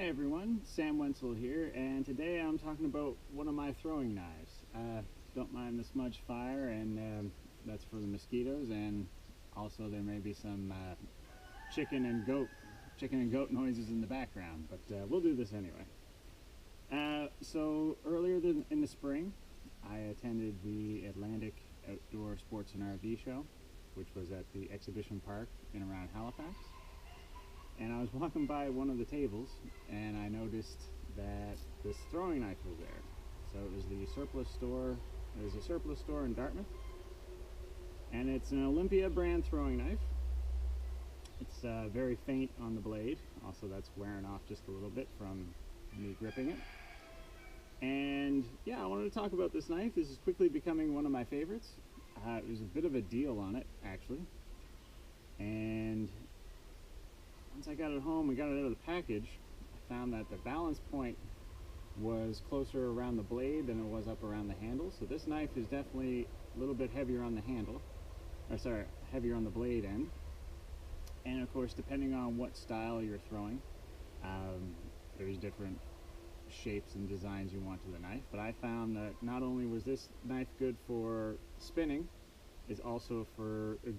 Hi everyone, Sam Wenzel here, and today I'm talking about one of my throwing knives. Don't mind the smudge fire, and that's for the mosquitoes, and also there may be some chicken and goat noises in the background, but we'll do this anyway. So earlier in the spring, I attended the Atlantic Outdoor Sports and RV show, which was at the exhibition park in around Halifax. And I was walking by one of the tables and I noticed that this throwing knife was there. So it was the surplus store. It was a surplus store in Dartmouth, and it's an Olympia brand throwing knife. It's very faint on the blade. Also, that's wearing off just a little bit from me gripping it. And yeah, I wanted to talk about this knife. This is quickly becoming one of my favorites. It was a bit of a deal on it, actually. And once I got it home and got it out of the package, I found that the balance point was closer around the blade than it was up around the handle. So this knife is definitely a little bit heavier on the handle, or sorry, heavier on the blade end. And of course, depending on what style you're throwing, there's different shapes and designs you want to the knife. But I found that not only was this knife good for spinning, it's also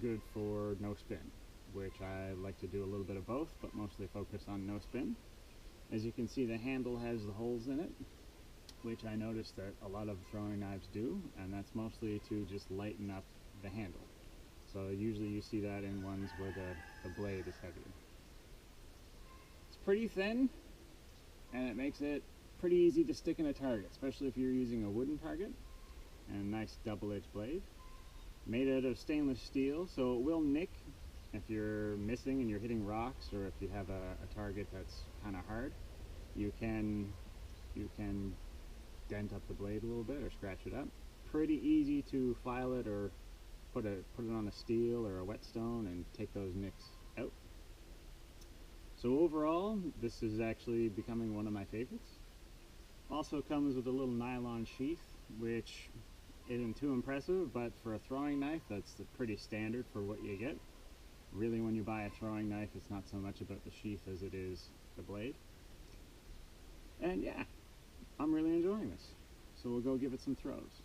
good for no spin, which I like to do a little bit of both, but mostly focus on no spin. As you can see, the handle has the holes in it, which I noticed that a lot of throwing knives do, and that's mostly to just lighten up the handle. So usually you see that in ones where the blade is heavier. It's pretty thin, and it makes it pretty easy to stick in a target, especially if you're using a wooden target, and a nice double-edged blade. Made out of stainless steel, so it will nick if you're missing and you're hitting rocks, or if you have a target that's kind of hard. You can dent up the blade a little bit or scratch it up. Pretty easy to file it or put it on a steel or a whetstone and take those nicks out. So overall, this is actually becoming one of my favorites. Also comes with a little nylon sheath, which isn't too impressive, but for a throwing knife, that's pretty standard for what you get. Really, when you buy a throwing knife, it's not so much about the sheath as it is the blade. And yeah, I'm really enjoying this. So we'll go give it some throws.